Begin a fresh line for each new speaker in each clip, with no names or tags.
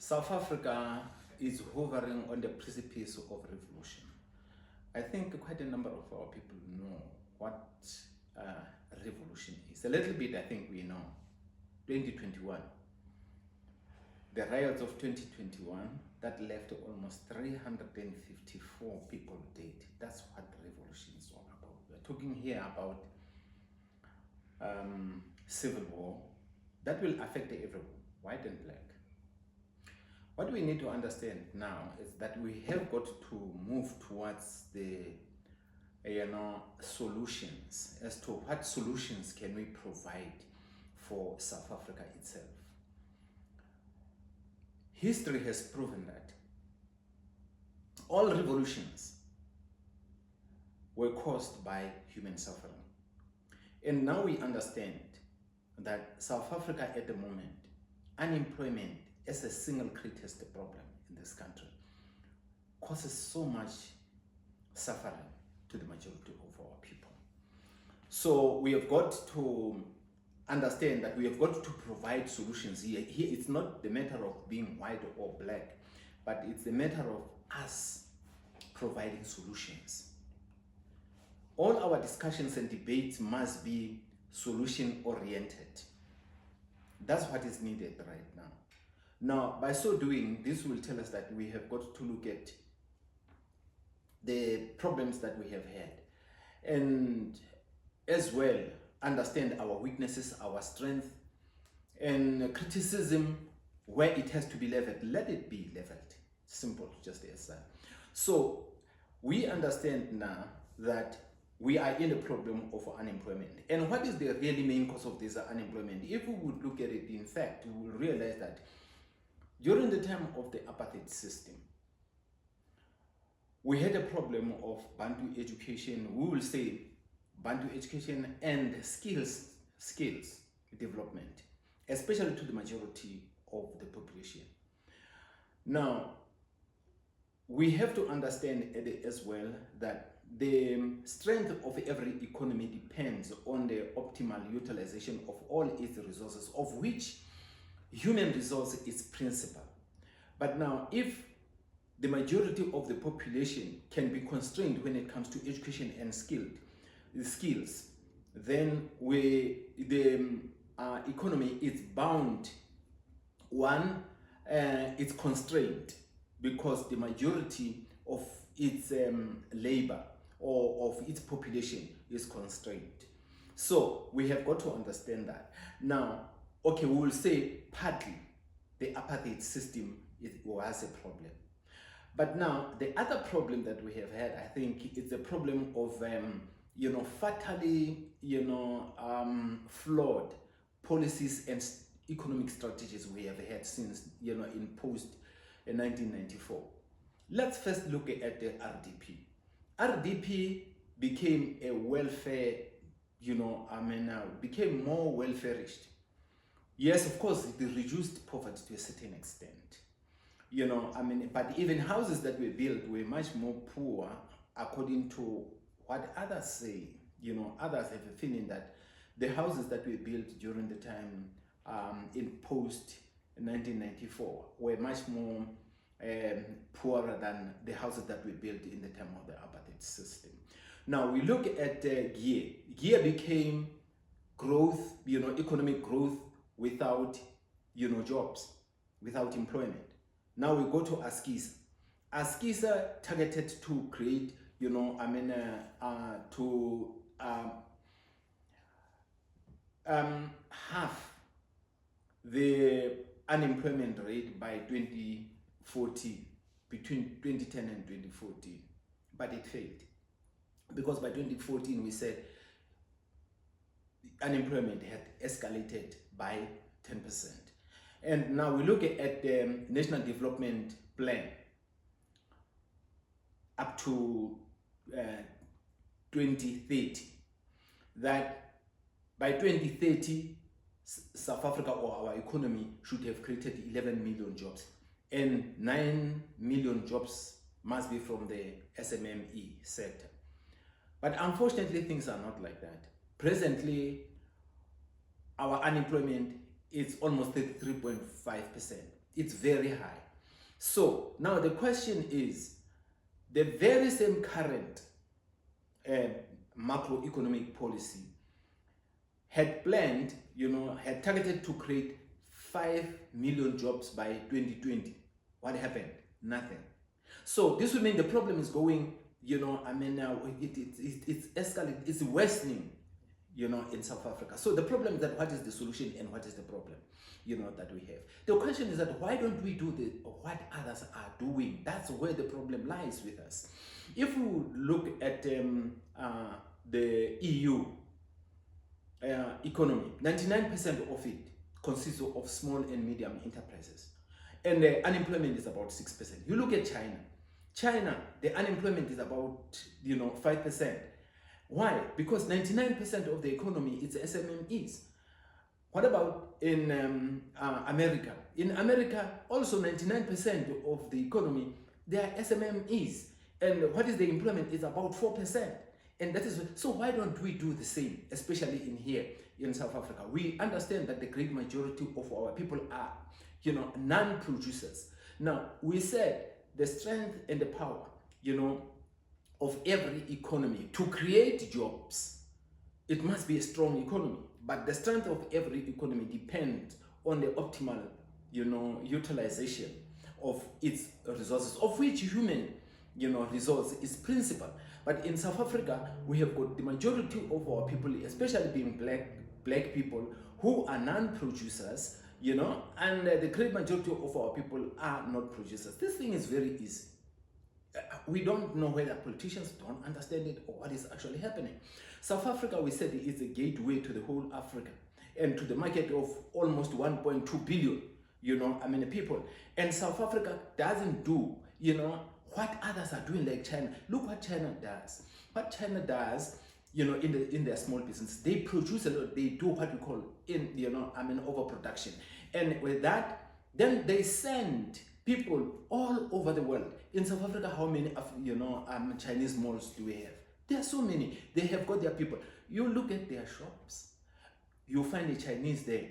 South Africa is hovering on the precipice of revolution. I think quite a number of our people know what revolution is. A little bit, I think we know. 2021. The riots of 2021 that left almost 354 people dead. That's what revolution is all about. We're talking here about civil war that will affect everyone, white and black. What we need to understand now is that we have got to move towards the solutions as to what solutions can we provide for South Africa itself. History has proven that all revolutions were caused by human suffering. And now we understand that South Africa at the moment, unemployment as a single greatest problem in this country, causes so much suffering to the majority of our people. So we have got to understand that we have got to provide solutions here. Here it's not the matter of being white or black, but it's the matter of us providing solutions. All our discussions and debates must be solution oriented. That's what is needed right now. Now, by so doing, this will tell us that we have got to look at the problems that we have had and as well understand our weaknesses, our strength, and criticism where it has to be leveled. Let it be leveled. Simple, just as that. So we understand now that we are in a problem of unemployment. And what is the really main cause of this unemployment? If we would look at it, in fact, we will realize that during the time of the apartheid system, we had a problem of Bantu education. We will say Bantu education and skills development, especially to the majority of the population. Now, we have to understand as well that the strength of every economy depends on the optimal utilization of all its resources, of which human resource is principal. But now, if the majority of the population can be constrained when it comes to education and skills, then the economy is bound. One, it's constrained because the majority of its labor or of its population is constrained. So we have got to understand that. Now, okay, we will say partly the apartheid system was a problem. But now the other problem that we have had, I think, is the problem of fatally flawed policies and economic strategies we have had since in post 1994. Let's first look at the RDP. RDP became a welfare, became more welfareist. Yes, of course, it reduced poverty to a certain extent. But even houses that were built were much more poor according to what others say. Others have a feeling that the houses that were built during the time in post 1994 were much more poorer than the houses that were built in the time of the apartheid system. Now we look at GEAR. GEAR became growth, economic growth without, jobs, without employment. Now we go to ASKISA. ASKISA targeted to create, half the unemployment rate by 2014, between 2010 and 2014, but it failed. Because by 2014 we said unemployment had escalated by 10%. And now we look at the National Development Plan up to 2030, that by 2030, South Africa or our economy should have created 11 million jobs, and 9 million jobs must be from the SMME sector. But unfortunately, things are not like that. Presently, our unemployment is almost 33.5%. It's very high. So now the question is, the very same current macroeconomic policy had planned, had targeted to create 5 million jobs by 2020. What happened? Nothing. So this would mean the problem is going, it's escalating, it's worsening, in South Africa. So the problem is that what is the solution and what is the problem, that we have. The question is that why don't we do what others are doing? That's where the problem lies with us. If we look at the EU economy, 99% of it consists of small and medium enterprises. And the unemployment is about 6%. You look at China, the unemployment is about 5%. Why? Because 99% of the economy is SMMEs. What about in America? In America, also 99% of the economy, they are SMMEs. And what is the employment? It's about 4%. And that is, so why don't we do the same, especially in here in South Africa? We understand that the great majority of our people are, non-producers. Now, we said the strength and the power, of every economy to create jobs, it must be a strong economy. But the strength of every economy depends on the optimal, utilization of its resources, of which human, resource is principal. But in South Africa, we have got the majority of our people, especially being black people, who are non-producers, and the great majority of our people are not producers. This thing is very easy. We don't know whether politicians don't understand it or what is actually happening. South Africa, we said, is a gateway to the whole Africa and to the market of almost 1.2 billion, people. And South Africa doesn't do, what others are doing like China. Look what China does. What China does, in their small business, they produce a lot. They do what we call overproduction. And with that, then they send people all over the world. In South Africa, how many Chinese malls do we have? There are so many. They have got their people. You look at their shops, you find the Chinese there,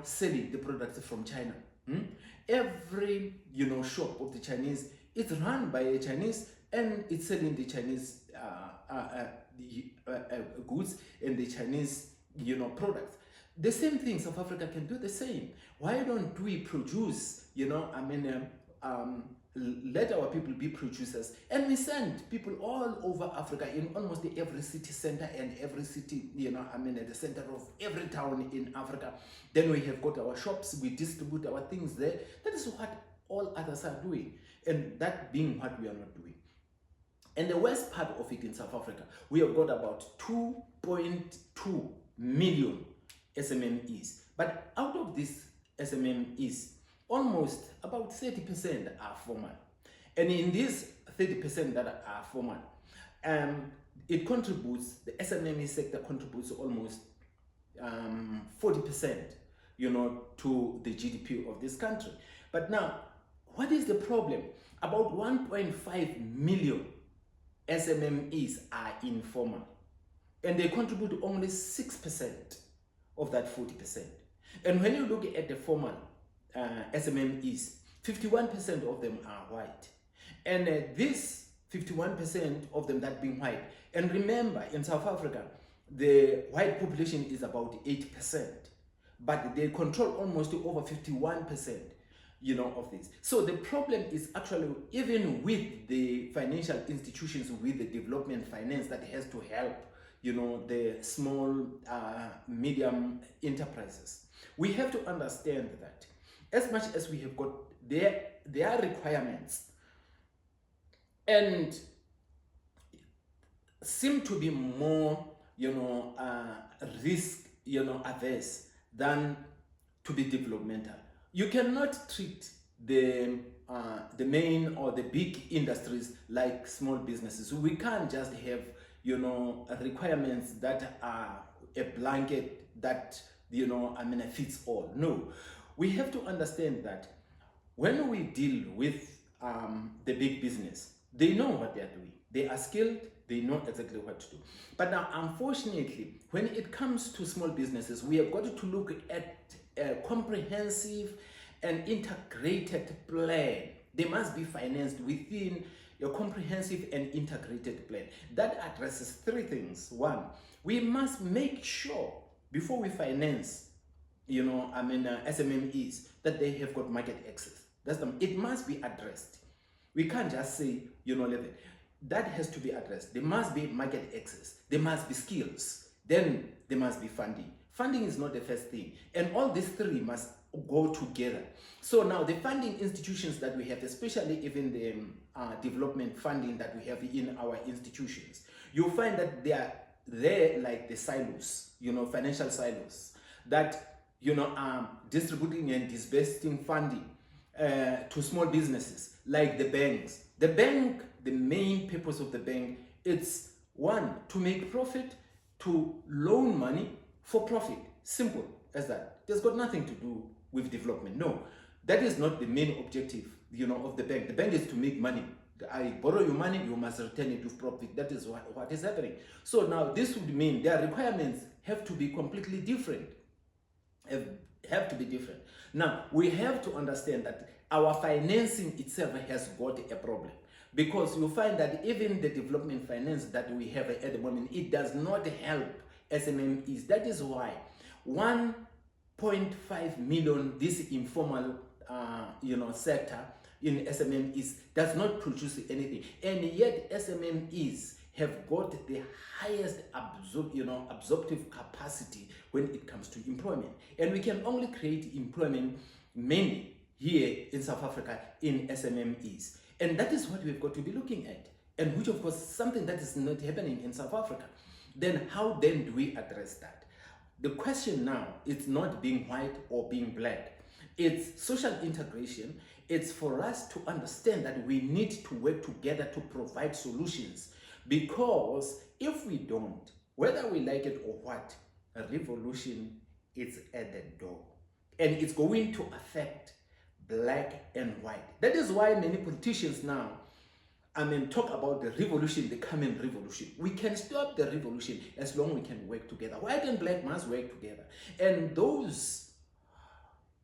selling the products from China. Every shop of the Chinese, it's run by a Chinese, and it's selling the Chinese goods and the Chinese products. The same thing, South Africa can do the same. Why don't we produce, let our people be producers, and we send people all over Africa, in almost every city center and every city, at the center of every town in Africa. Then we have got our shops, we distribute our things there. That is what all others are doing, and that being what we are not doing. And the worst part of it in South Africa, we have got about 2.2 million SMMEs. But out of these SMMEs, almost about 30% are formal. And in these 30% that are formal, it contributes, the SMME sector contributes almost 40%, to the GDP of this country. But now, what is the problem? About 1.5 million SMMEs are informal, and they contribute only 6% of that 40%. And when you look at the formal SMMEs, 51% of them are white. And this 51% of them that being white, and remember, in South Africa, the white population is about 8%, but they control almost over 51%, of this. So the problem is actually, even with the financial institutions, with the development finance that has to help, the small, medium enterprises, we have to understand that as much as we have got their requirements and seem to be more, risk, averse than to be developmental. You cannot treat the main or the big industries like small businesses. We can't just have, requirements that are a blanket that, fits all. No, we have to understand that when we deal with the big business, they know what they are doing. They are skilled, they know exactly what to do. But now, unfortunately, when it comes to small businesses, we have got to look at a comprehensive an integrated plan. They must be financed within a comprehensive and integrated plan that addresses three things. One, we must make sure before we finance, SMMEs, that they have got market access. It must be addressed. We can't just say, leave it. That has to be addressed. There must be market access. There must be skills. Then there must be funding. Funding is not the first thing. And all these three must go together. So now the funding institutions that we have, especially even the development funding that we have in our institutions, you'll find that they are there like the silos, financial silos that, are distributing and disbursing funding to small businesses like the banks. The main purpose of the bank, it's one, to make profit, to loan money for profit. Simple as that. There's got nothing to do with development. No, that is not the main objective, of the bank. The bank is to make money. I borrow you money, you must return it with profit. That is what is happening. So now this would mean their requirements have to be completely different. Have to be different. Now, we have to understand that our financing itself has got a problem, because you find that even the development finance that we have at the moment, it does not help SMMEs. That is why 1.5 million, this informal sector in SMMEs does not produce anything, and yet SMMEs have got the highest absorptive capacity when it comes to employment. And we can only create employment mainly here in South Africa in SMMEs. And that is what we've got to be looking at, and which of course is something that is not happening in South Africa. Then how then do we address that? The question now is not being white or being black. It's social integration. It's for us to understand that we need to work together to provide solutions. Because if we don't, whether we like it or what, a revolution is at the door. And it's going to affect black and white. That is why many politicians now, talk about the revolution, the coming revolution. We can stop the revolution as long as we can work together. White and black must work together. And those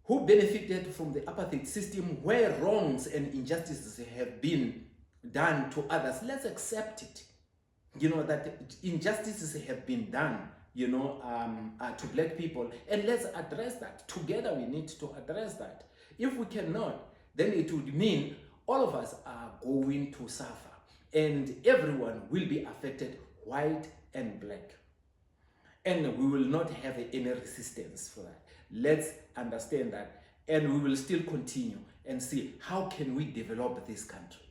who benefited from the apartheid system, where wrongs and injustices have been done to others, let's accept it. That injustices have been done, to black people, and let's address that. Together we need to address that. If we cannot, then it would mean all of us are going to suffer, and everyone will be affected, white and black. And we will not have any resistance for that. Let's understand that, and we will still continue and see how can we develop this country.